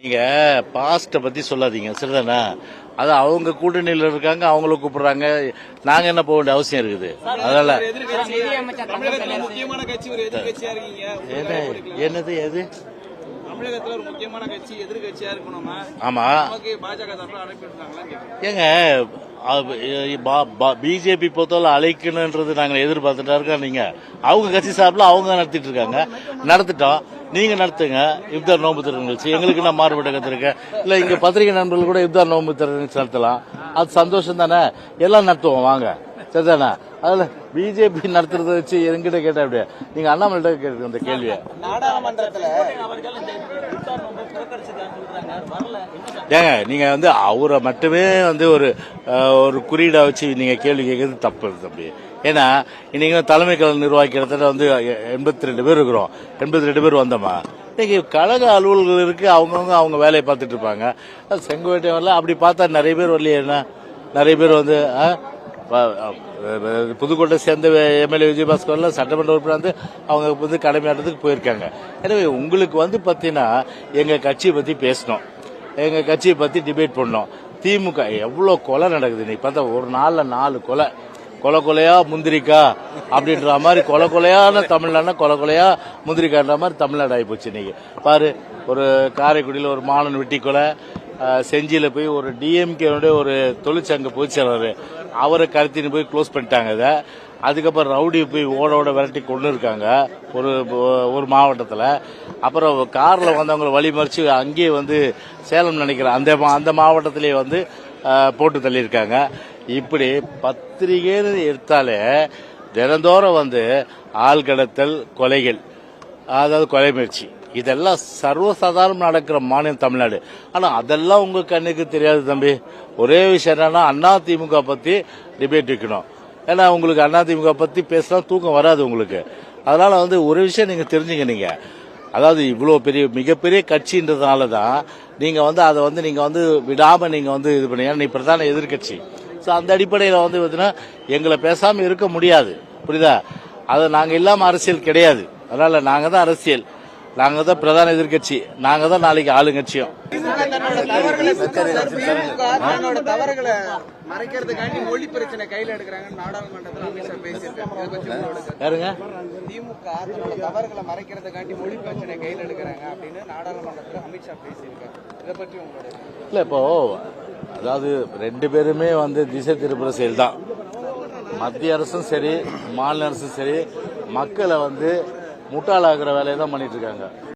நீங்க பாஸ்ட பத்தி சொல்லாதீங்க சரிதானா? அது அவங்க கூட்டணியில் இருக்காங்க, அவங்கள கூப்பிடுறாங்க. நாங்க என்ன போக வேண்டிய அவசியம் இருக்குது? அதனால முக்கியமான கட்சி ஒரு எதிர்கட்சியா இருக்கீங்க. என்னது எது தமிழகத்துல ஒரு முக்கியமான கட்சி எதிர்கட்சியா இருக்கணும். ஆமா பாஜக தரப்புல அழைப்பு ஏங்க பிஜேபி பொறுத்தவரை அழைக்கணுன்றது நாங்கள் எதிர்பார்த்துட்டா இருக்கோம். நீங்க அவங்க கட்சி சார்பில் அவங்க நடத்திட்டு இருக்காங்க, நடத்திட்டோம். நீங்க நடத்துங்க இப்தார் நோம்பு திறன் நிகழ்ச்சி. எங்களுக்கு நான் மாறுபட்ட கருத்து இல்ல. இங்க பத்திரிகை நண்பர்கள் கூட இப்தார் நோம்பு திறன் நிகழ்ச்சி நடத்தலாம். அது சந்தோஷம் தானே, எல்லாம் நடத்துவோம் வாங்க சரிதானே? அதுல பிஜேபி நடத்துறத வச்சு என்கிட்ட கேட்டா அப்படியே நீங்க அண்ணாமலை கேட்டு அந்த கேள்வியை ஏங்க நீங்க அவரை மட்டுமே ஒரு குறியீடா வச்சு நீங்க கேள்வி கேட்கறது தப்பு தம்பி. ஏன்னா இன்னைக்கு தலைமை கழக நிர்வாகிக்கிறத 82 பேர் இருக்கிறோம். 82 பேர் வந்தோமா? இன்னைக்கு கழக அலுவலர்கள் இருக்கு, அவங்கவுங்க அவங்க வேலையை பார்த்துட்டு இருப்பாங்க. செங்கோட்டை வரல அப்படி பார்த்தா நிறைய பேர் வரலையே. என்ன நிறைய பேர் புதுக்கோட்டை சேர்ந்த எம்எல்ஏ விஜயபாஸ்கர்லாம் சட்டமன்ற உறுப்பினர் அவங்க கடமையாட்டத்துக்கு போயிருக்காங்க. எனவே உங்களுக்கு பாத்தீங்கன்னா எங்க கட்சியை பத்தி பேசணும், எங்க கட்சியை பத்தி டிபேட் பண்ணோம். திமுக எவ்வளவு கொலை நடக்குது இன்னைக்கு பார்த்தா, ஒரு நாள்ல 4 கொலை. கொலையா முந்திரிக்கா அப்படின்ற மாதிரி கொலையான தமிழ்நாடு, கொலையா முந்திரிக்கான்ற மாதிரி தமிழ்நாடு ஆகி போச்சு. இன்னைக்கு பாரு, ஒரு காரைக்குடியில் ஒரு மாணவன் வெட்டி கொலை, செஞ்சியில போய் ஒரு டிஎம்கே ஒரு தொழிற்சங்க பொதுச்செயலாளர் அவரை கடத்தின்னு போய் க்ளோஸ் பண்ணிட்டாங்க. இதை அதுக்கப்புறம் ரவுடி போய் ஓட விரட்டி கொண்டு இருக்காங்க ஒரு மாவட்டத்தில். அப்புறம் காரில் வந்தவங்களை வழிமறிச்சு அங்கேயே சேலம் நினைக்கிறேன் அந்த மாவட்டத்திலேயே போட்டு தள்ளியிருக்காங்க. இப்படி பத்திரிகைன்னு எடுத்தாலே தினந்தோறும் ஆள் கடத்தல், கொலைகள், அதாவது கொலை முயற்சி, இதெல்லாம் சர்வசாதாரணம் நடக்கிற மாநிலம் தமிழ்நாடு. ஆனா அதெல்லாம் உங்க கண்ணுக்கு தெரியாது தம்பி. ஒரே விஷயம் என்னன்னா அதிமுக பத்தி டிபேட் வைக்கணும். ஏன்னா உங்களுக்கு அதிமுக பத்தி பேசலாம் தூக்கம் வராது உங்களுக்கு. அதனால ஒரு விஷயம் நீங்க தெரிஞ்சுங்க. நீங்க அதாவது இவ்வளவு மிகப்பெரிய கட்சின்றதுனாலதான் நீங்க அதை நீங்க விடாம நீங்க இது பண்ணி, நீ பிரதான எதிர்கட்சி. அந்த அடிப்படையில் எங்களை பேசாம இருக்க முடியாது, புரியுதா? அதை நாங்க இல்லாம அரசியல் கிடையாது. அதனால நாங்க தான் அரசியல், நாங்க தான் பிரதான எதிர்கட்சி, நாங்க தான் நாளைக்கு ஆளுங்கட்சியும். தவறுகளை மறைக்கிறதுக்காண்டி மொழி பிரச்சனை கையில எடுக்கிறாங்க நாடாளுமன்றத்தில் அமித்ஷா பேசியிருக்காங்க. யாருங்க? திமுக தன்னோட தவறுகளை மறைக்கிறதுக்காண்டி மொழி பிரச்சனை கையில எடுக்கிறாங்க அப்படின்னு நாடாளுமன்றத்தில் அமித்ஷா பேசியிருக்காங்க. இதை பற்றி உங்களோட இல்ல, இப்போ அதாவது 2 பேருமே திசை திருப்புற செயல் தான். மத்திய அரசும் சரி, மாநில அரசும் சரி, மக்களை முட்டாளாக்குற வேலையை தான் பண்ணிட்டு இருக்காங்க.